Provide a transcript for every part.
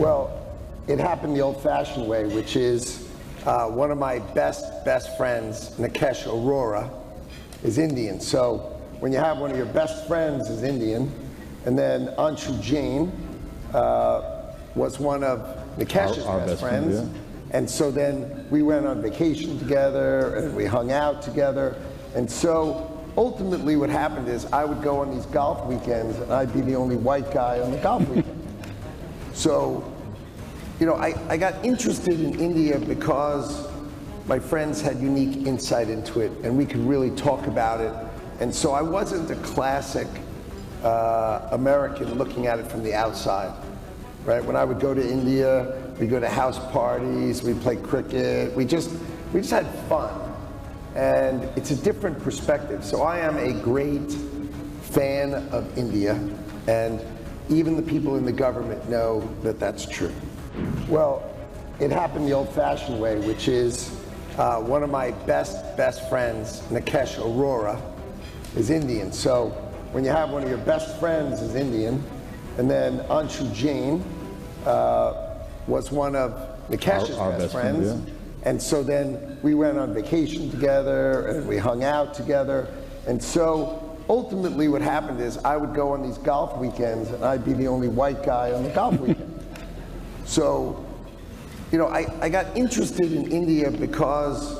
Well, it happened the old-fashioned way, which is one of my best friends, Nikesh Arora, is Indian. So when you have one of your best friends is Indian, and then Anshu Jain was one of Nikesh's best friends, yeah. And so then we went on vacation together, and we hung out together, and so ultimately what happened is I would go on these golf weekends, and I'd be the only white guy on the golf weekend. So, you know, I got interested in India because my friends had unique insight into it, and we could really talk about it. And so I wasn't a classic American looking at it from the outside, right? When I would go to India, we'd go to house parties, we'd play cricket, we just had fun. And it's a different perspective. So I am a great fan of India, and even the people in the government know that that's true. Well, it happened the old-fashioned way, which is one of my best friends, Nikesh Arora, is Indian. So when you have one of your best friends is Indian, and then Anshu Jain was one of Nikesh's best friends, yeah. And so then we went on vacation together, and we hung out together, and so ultimately what happened is I would go on these golf weekends, and I'd be the only white guy on the golf weekend. So, you know, I got interested in India because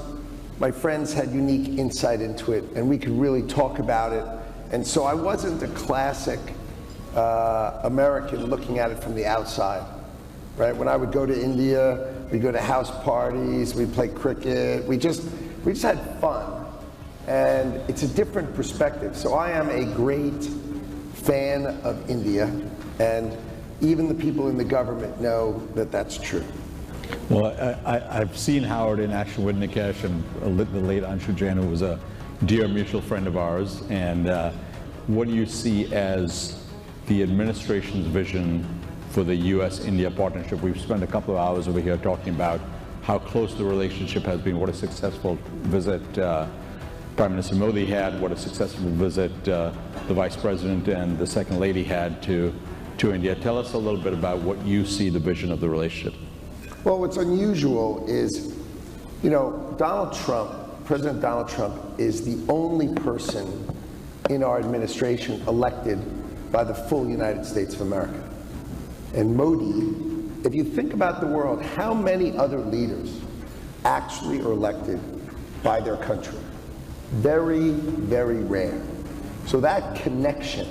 my friends had unique insight into it, and we could really talk about it. And so I wasn't a classic American looking at it from the outside, right? When I would go to India, we'd go to house parties, we'd play cricket, we just had fun. And it's a different perspective. So I am a great fan of India, and even the people in the government know that that's true. Well, I've seen Howard in action with Nikesh and the late Anshu Jain, who was a dear mutual friend of ours. And what do you see as the administration's vision for the U.S.-India partnership? We've spent a couple of hours over here talking about how close the relationship has been, what a successful visit Prime Minister Modi had, what a successful visit the Vice President and the Second Lady had to India. Tell us a little bit about what you see the vision of the relationship. Well, what's unusual is, you know, President Donald Trump is the only person in our administration elected by the full United States of America. And Modi, if you think about the world, how many other leaders actually are elected by their country? Very, very rare. So that connection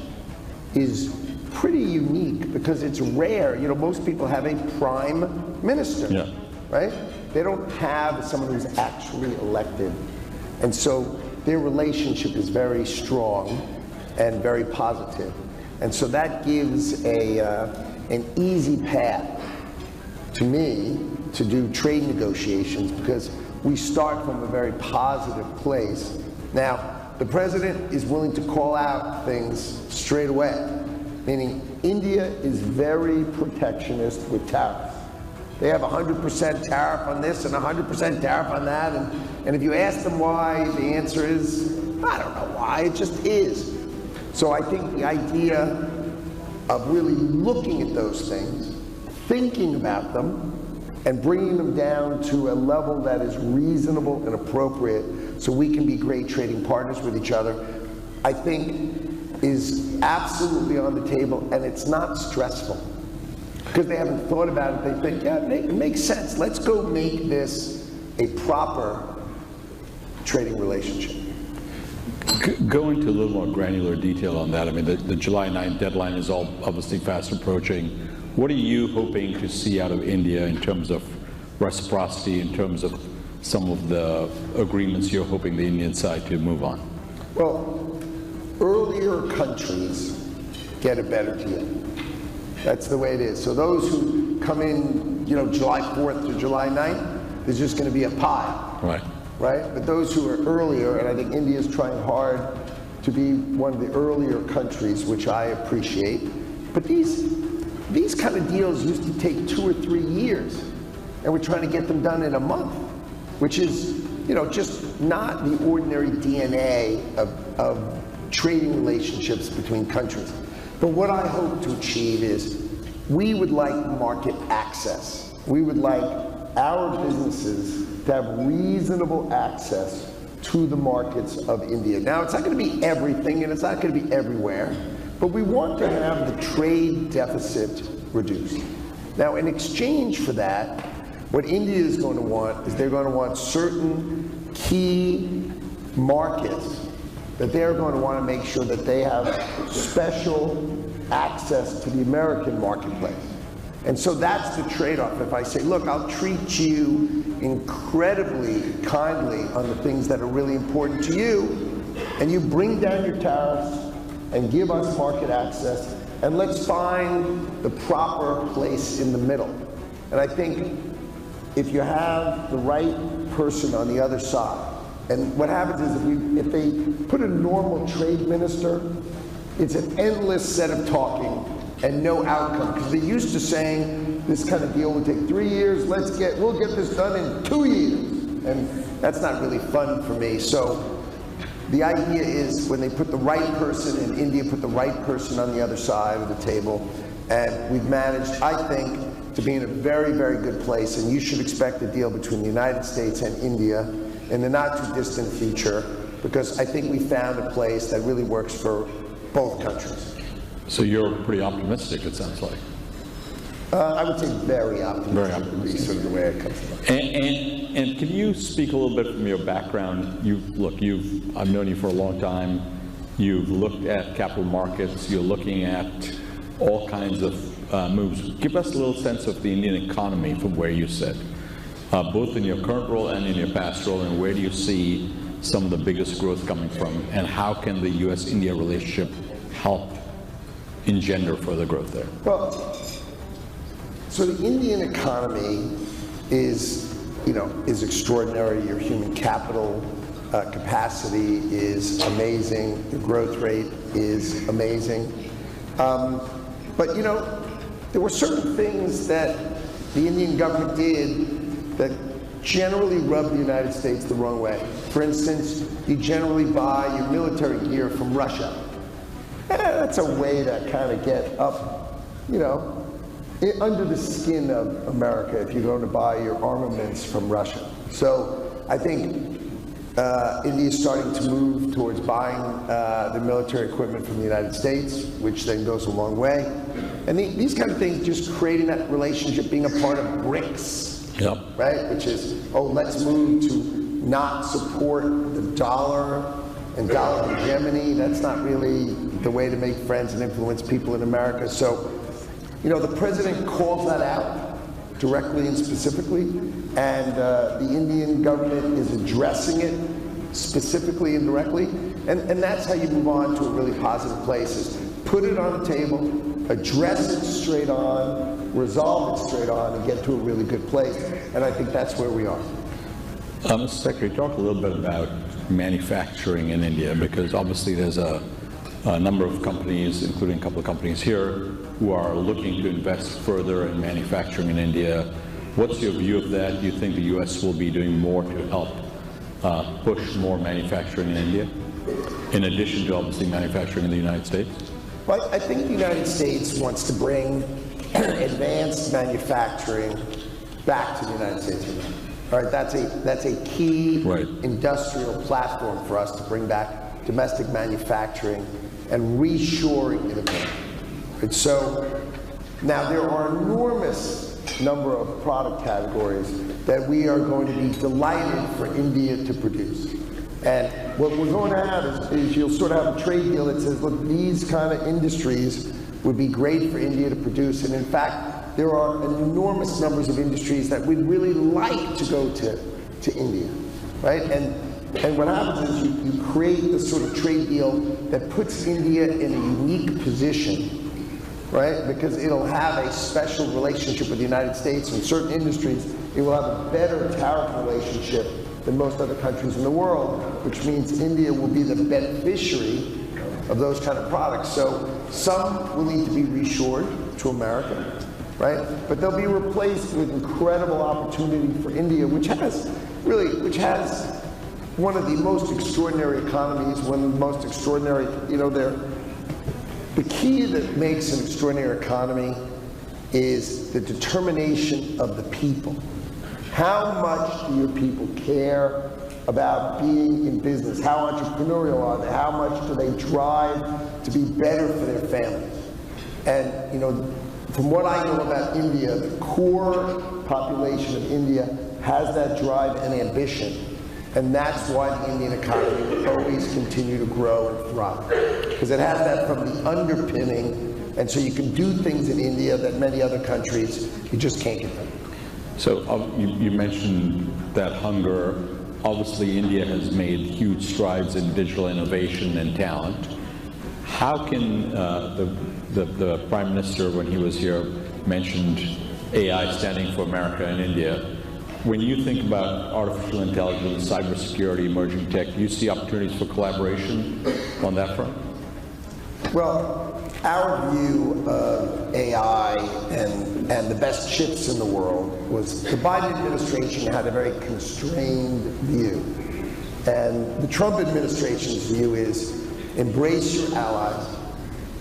is pretty unique because it's rare. You know, most people have a prime minister, yeah. Right? They don't have someone who's actually elected. And so their relationship is very strong and very positive. And so that gives an easy path to me to do trade negotiations because we start from a very positive place. Now, the president is willing to call out things straight away, meaning India is very protectionist with tariffs. They have 100% tariff on this and 100% tariff on that, and if you ask them why, the answer is, I don't know why, it just is. So I think the idea of really looking at those things, thinking about them, and bringing them down to a level that is reasonable and appropriate so we can be great trading partners with each other, I think is absolutely on the table, and it's not stressful. Because they haven't thought about it, they think, yeah, it makes sense. Let's go make this a proper trading relationship. Go into a little more granular detail on that. I mean, the July 9th deadline is all obviously fast approaching. What are you hoping to see out of India in terms of reciprocity, in terms of some of the agreements you're hoping the Indian side to move on? Well, earlier countries get a better deal. That's the way it is. So those who come in, you know, July 4th to July 9th, there's just going to be a pile. Right. Right? But those who are earlier, and I think India is trying hard to be one of the earlier countries, which I appreciate. But these kind of deals used to take 2 or 3 years, and we're trying to get them done in a month, which is, you know, just not the ordinary DNA of trading relationships between countries. But what I hope to achieve is we would like market access. We would like our businesses to have reasonable access to the markets of India. Now, it's not going to be everything, and it's not going to be everywhere, but we want to have the trade deficit reduced. Now, in exchange for that, what India is going to want is they're going to want certain key markets that they're going to want to make sure that they have special access to the American marketplace. And so that's the trade-off. If I say, look, I'll treat you incredibly kindly on the things that are really important to you, and you bring down your tariffs and give us market access, and let's find the proper place in the middle. And I think if you have the right person on the other side, and what happens is if they put a normal trade minister, it's an endless set of talking and no outcome. Because they're used to saying this kind of deal would take 3 years, we'll get this done in 2 years. And that's not really fun for me. So the idea is when they put the right person in India, put the right person on the other side of the table, and we've managed, I think, to be in a very, very good place. And you should expect a deal between the United States and India in the not too distant future, because I think we found a place that really works for both countries. So you're pretty optimistic, it sounds like. I would say very optimistic. Very optimistic. Would be sort of the way it comes about. And can you speak a little bit from your background? I've known you for a long time. You've looked at capital markets. You're looking at all kinds of moves. Give us a little sense of the Indian economy from where you sit, both in your current role and in your past role, and where do you see some of the biggest growth coming from, and how can the U.S.-India relationship help engender further growth there? Well, so the Indian economy is extraordinary. Your human capital capacity is amazing. The growth rate is amazing. But there were certain things that the Indian government did that generally rub the United States the wrong way. For instance, you generally buy your military gear from Russia. That's a way to kind of get up, under the skin of America if you're going to buy your armaments from Russia. So I think India is starting to move towards buying the military equipment from the United States, which then goes a long way. And these kind of things, just creating that relationship, being a part of BRICS, yep. Right? Which is, let's move to not support the dollar and dollar hegemony. That's not really the way to make friends and influence people in America. So, the president calls that out directly and specifically, and the Indian government is addressing it specifically and directly, and that's how you move on to a really positive place, is put it on the table, address it straight on, resolve it straight on, and get to a really good place, and I think that's where we are. Mr. Secretary, talk a little bit about manufacturing in India, because obviously there's a number of companies, including a couple of companies here, who are looking to invest further in manufacturing in India. What's your view of that? Do you think the U.S. will be doing more to help push more manufacturing in India, in addition to obviously manufacturing in the United States? Well, I think the United States wants to bring advanced manufacturing back to the United States of America. All right, that's a key industrial platform for us to bring back domestic manufacturing and reshoring in America. And so now there are an enormous number of product categories that we are going to be delighted for India to produce. And what we're going to have is you'll sort of have a trade deal that says, look, these kind of industries would be great for India to produce. And in fact, there are enormous numbers of industries that we'd really like to go to India, right? And what happens is you create this sort of trade deal that puts India in a unique position, right? Because it'll have a special relationship with the United States. In certain industries, it will have a better tariff relationship than most other countries in the world, which means India will be the beneficiary of those kind of products. So some will need to be reshored to America, right? But they'll be replaced with incredible opportunity for India, which has one of the most extraordinary economies, one of the most extraordinary, the key that makes an extraordinary economy is the determination of the people. How much do your people care about being in business? How entrepreneurial are they? How much do they drive to be better for their families? And, you know, from what I know about India, the core population of India has that drive and ambition. And that's why the Indian economy will always continue to grow and thrive. Because it has that from the underpinning, and so you can do things in India that many other countries, you just can't get done. So you mentioned that hunger. Obviously, India has made huge strides in digital innovation and talent. How can the Prime Minister, when he was here, mentioned AI standing for America and India. When you think about artificial intelligence, cybersecurity, emerging tech, do you see opportunities for collaboration on that front? Well, our view of AI and the best chips in the world was the Biden administration had a very constrained view. And the Trump administration's view is embrace your allies,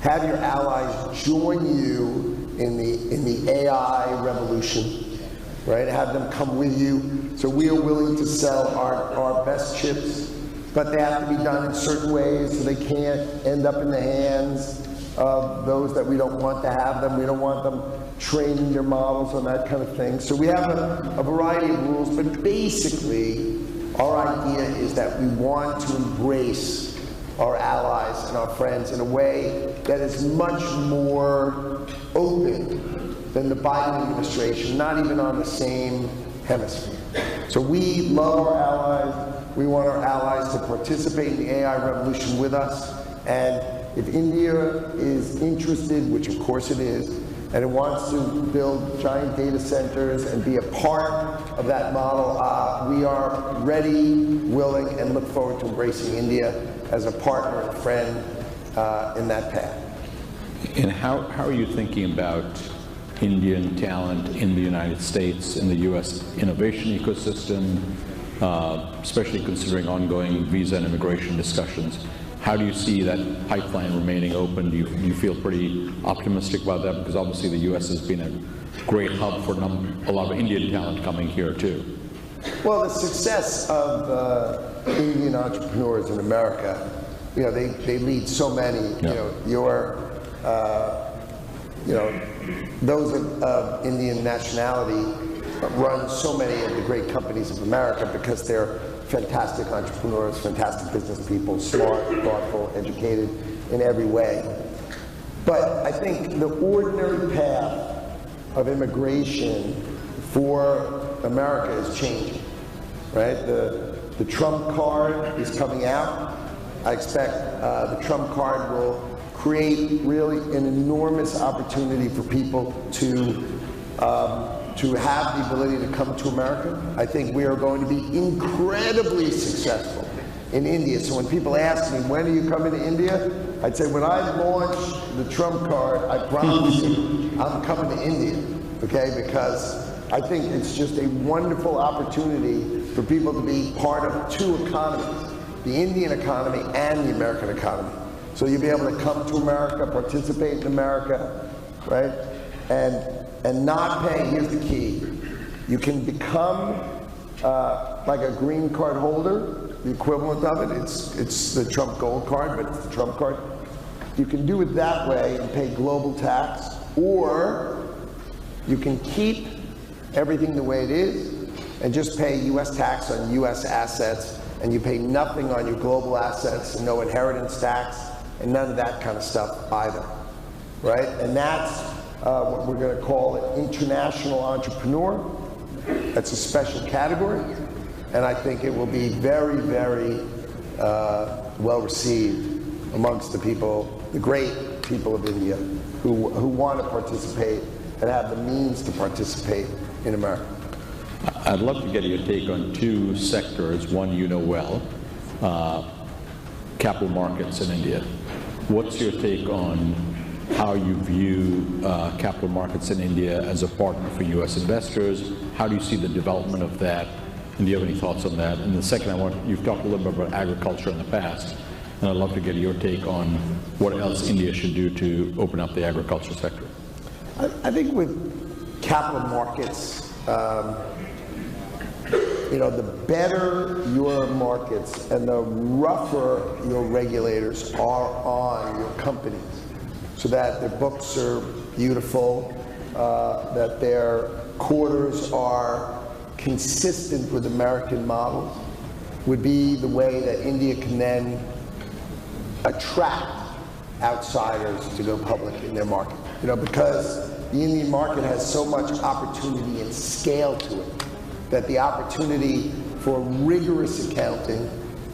have your allies join you in the AI revolution, right? Have them come with you. So we are willing to sell our best chips, but they have to be done in certain ways so they can't end up in the hands of those that we don't want to have them. We don't want them training their models on that kind of thing. So we have a variety of rules, but basically our idea is that we want to embrace our allies and our friends in a way that is much more open than the Biden administration, not even on the same hemisphere. So we love our allies. We want our allies to participate in the AI revolution with us. And if India is interested, which of course it is, and it wants to build giant data centers and be a part of that model, we are ready, willing, and look forward to embracing India as a partner and friend in that path. And how are you thinking about Indian talent in the United States, in the U.S. innovation ecosystem, especially considering ongoing visa and immigration discussions? How do you see that pipeline remaining open? Do you feel pretty optimistic about that? Because obviously the U.S. has been a great hub for a lot of Indian talent coming here too. Well, the success of Indian entrepreneurs in America, you know, they lead so many. You know, those of Indian nationality run so many of the great companies of America because they're fantastic entrepreneurs, fantastic business people, smart, thoughtful, educated in every way. But I think the ordinary path of immigration for America is changing, right? The Trump card is coming out. I expect the Trump card will create really an enormous opportunity for people to have the ability to come to America. I think we are going to be incredibly successful in India. So when people ask me, when are you coming to India? I'd say, when I launch the Trump card, I promise you, I'm coming to India, okay? Because I think it's just a wonderful opportunity for people to be part of two economies, the Indian economy and the American economy. So you'll be able to come to America, participate in America, right? And not pay. Here's the key. You can become like a green card holder, the equivalent of it. It's the Trump gold card, but it's the Trump card. You can do it that way and pay global tax, or you can keep everything the way it is and just pay U.S. tax on U.S. assets, and you pay nothing on your global assets, and no inheritance tax, and none of that kind of stuff either, right? And that's what we're going to call an international entrepreneur. That's a special category, and I think it will be very, very well received amongst the people, the great people of India, who want to participate and have the means to participate in America. I'd love to get your take on two sectors. One you know well, capital markets in India. What's your take on how you view capital markets in India as a partner for U.S. investors? How do you see the development of that? And do you have any thoughts on that? And the second, you've talked a little bit about agriculture in the past, and I'd love to get your take on what else India should do to open up the agriculture sector. I think with capital markets, the better your markets and the rougher your regulators are on your companies, so that their books are beautiful, that their quarters are consistent with American models, would be the way that India can then attract outsiders to go public in their market. Because the Indian market has so much opportunity and scale to it, that the opportunity for rigorous accounting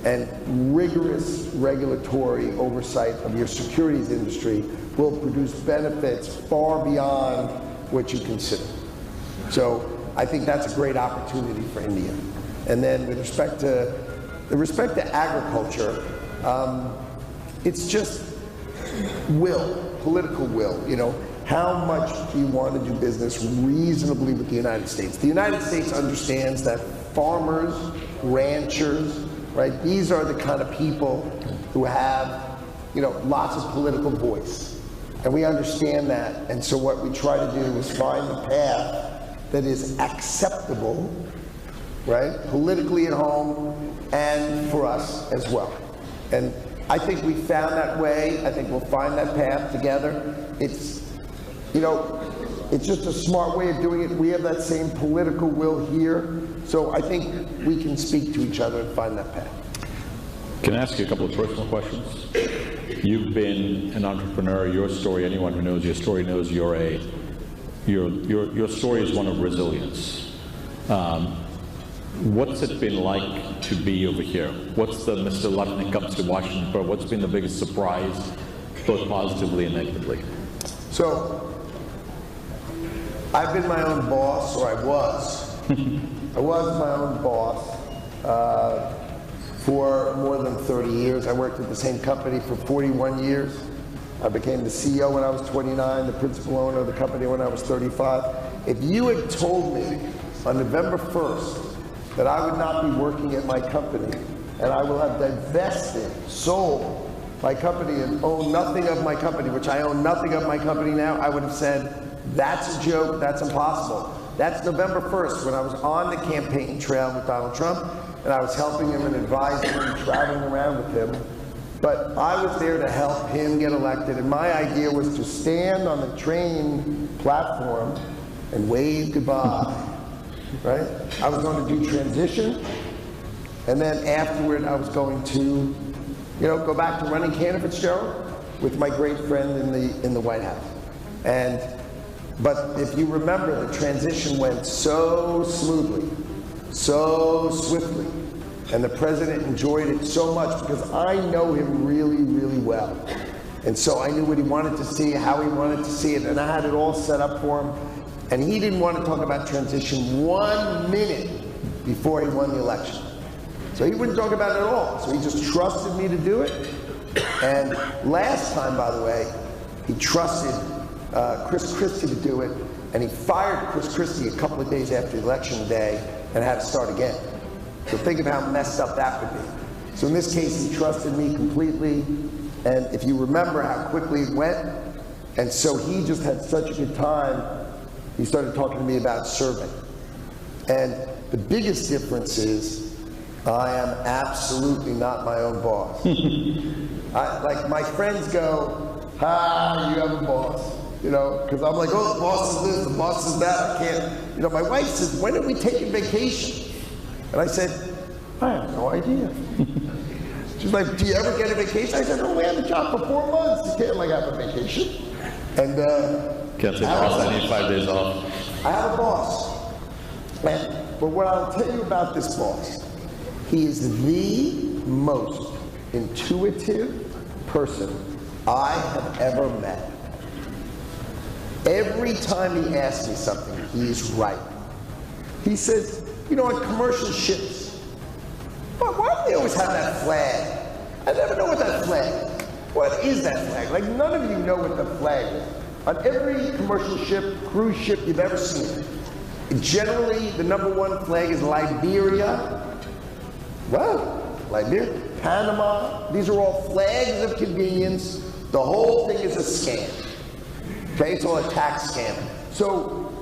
and rigorous regulatory oversight of your securities industry will produce benefits far beyond what you consider. So I think that's a great opportunity for India. And then with respect to agriculture, it's just political will. How much do you want to do business reasonably with the United States? The United States understands that farmers, ranchers, right? These are the kind of people who have, lots of political voice. And we understand that. And so what we try to do is find the path that is acceptable, right? Politically at home and for us as well. And I think we found that way. I think we'll find that path together. It's just a smart way of doing it. We have that same political will here. So I think we can speak to each other and find that path. Can I ask you a couple of personal questions? You've been an entrepreneur. Your story, anyone who knows your story knows your story is one of resilience. What's it been like to be over here? What's the Mr. Luck when it comes to Washington? What's been the biggest surprise, both positively and negatively? So, I've been my own boss, or I was. I was my own boss for more than 30 years. I worked at the same company for 41 years. I became the CEO when I was 29, the principal owner of the company when I was 35. If you had told me on November 1st that I would not be working at my company and I will have divested, sold my company and own nothing of my company, which I own nothing of my company now, I would have said, that's a joke, that's impossible. That's November 1st when I was on the campaign trail with Donald Trump and I was helping him and advising him, traveling around with him. But I was there to help him get elected, and my idea was to stand on the train platform and wave goodbye, right? I was going to do transition, and then afterward I was going to, go back to running Cantor Fitzgerald with my great friend in the White House. But if you remember, the transition went so smoothly, so swiftly, and the president enjoyed it so much because I know him really, really well. And so I knew what he wanted to see, how he wanted to see it, and I had it all set up for him. And he didn't want to talk about transition 1 minute before he won the election. So he wouldn't talk about it at all. So he just trusted me to do it. And last time, by the way, he trusted Chris Christie to do it, and he fired Chris Christie a couple of days after election day and had to start again. So think of how messed up that would be. So in this case, he trusted me completely, and if you remember how quickly it went, and so he just had such a good time, he started talking to me about serving. And the biggest difference is I am absolutely not my own boss. Like my friends go, you have a boss. Because I'm like, oh, the boss is this, the boss is that, I can't. My wife says, when are we taking vacation? And I said, I have no idea. She's like, do you ever get a vacation? I said, we had the job for 4 months. You can't have a vacation. And can't say boss, I need 5 days off. I have a boss. But what I'll tell you about this boss, he is the most intuitive person I have ever met. Every time he asks me something, he's right. He says, on commercial ships, why do they always have that flag? I never know what that flag is. What is that flag? Like, none of you know what the flag is. On every commercial ship, cruise ship you've ever seen, generally the #1 flag is Liberia. Well, Liberia, Panama, these are all flags of convenience. The whole thing is a scam. Okay, it's all a tax scam. So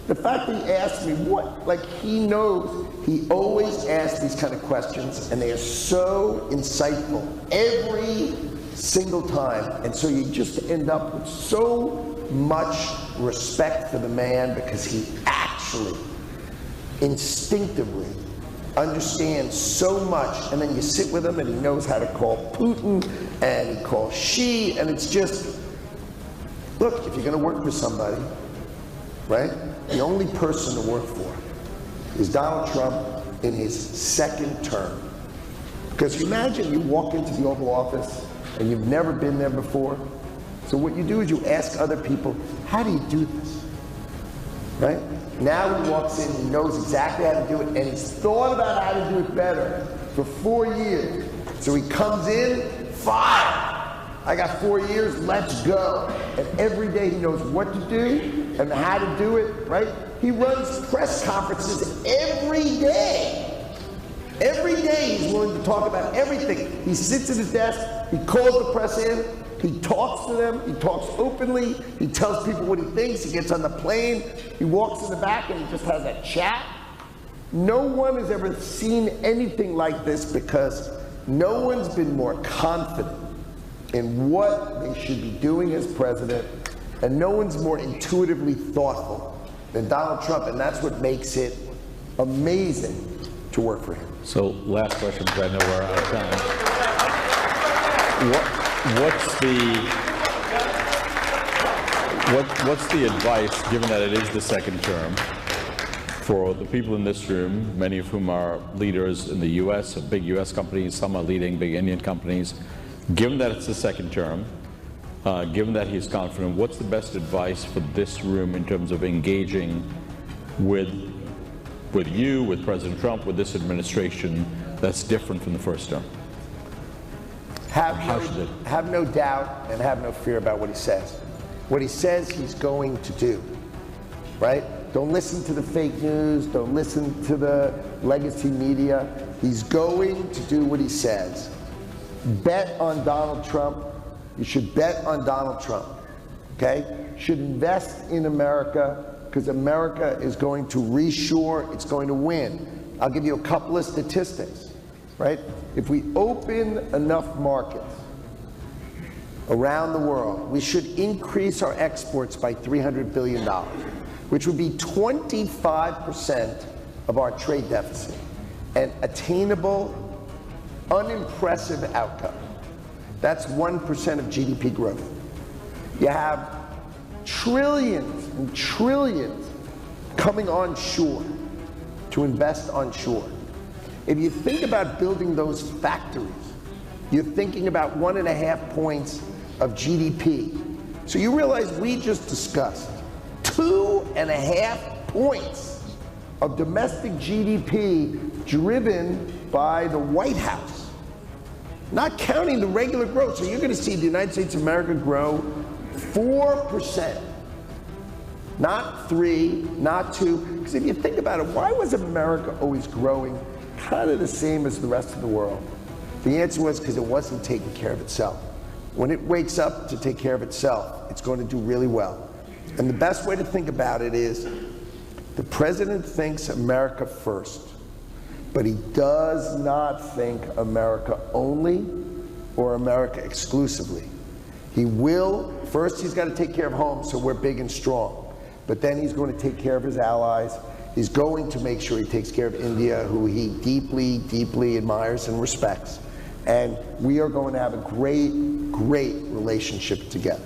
the fact that he asked me what, like he knows, he always asks these kind of questions and they are so insightful every single time. And so you just end up with so much respect for the man because he actually, instinctively understands so much, and then you sit with him and he knows how to call Putin and he calls Xi, and it's just, look, if you're going to work with somebody, right, the only person to work for is Donald Trump in his second term. Because imagine you walk into the Oval Office and you've never been there before. So what you do is you ask other people, how do you do this? Right? Now he walks in, he knows exactly how to do it, and he's thought about how to do it better for 4 years. So he comes in, fire! I got 4 years, let's go. And every day he knows what to do and how to do it, right? He runs press conferences every day. Every day he's willing to talk about everything. He sits at his desk, he calls the press in, he talks to them, he talks openly, he tells people what he thinks, he gets on the plane, he walks in the back and he just has a chat. No one has ever seen anything like this because no one's been more confident in what they should be doing as president, and no one's more intuitively thoughtful than Donald Trump, and that's what makes it amazing to work for him. So last question, because I know we're out of time. What's the advice, given that it is the second term, for the people in this room, many of whom are leaders in the U.S., of big U.S. companies, some are leading big Indian companies, given that it's the second term, given that he's confident, what's the best advice for this room in terms of engaging with you, with President Trump, with this administration that's different from the first term? Have no doubt and have no fear about what he says. What he says he's going to do, right? Don't listen to the fake news, don't listen to the legacy media. He's going to do what he says. Bet on Donald Trump. You should bet on Donald Trump, okay? You should invest in America because America is going to reshore, it's going to win. I'll give you a couple of statistics, right? If we open enough markets around the world, we should increase our exports by $300 billion, which would be 25% of our trade deficit, an attainable, unimpressive outcome. That's 1% of GDP growth. You have trillions and trillions coming onshore to invest onshore. If you think about building those factories, you're thinking about 1.5 points of GDP. So you realize we just discussed 2.5 points of domestic GDP driven by the White House, not counting the regular growth. So you're going to see the United States of America grow 4%, not 3, not 2. Because if you think about it, why was America always growing kind of the same as the rest of the world? The answer was because it wasn't taking care of itself. When it wakes up to take care of itself, it's going to do really well. And the best way to think about it is the president thinks America first, but he does not think America only or America exclusively. He will, first he's got to take care of home so we're big and strong, but then he's going to take care of his allies. He's going to make sure he takes care of India, who he deeply, deeply admires and respects. And we are going to have a great, great relationship together.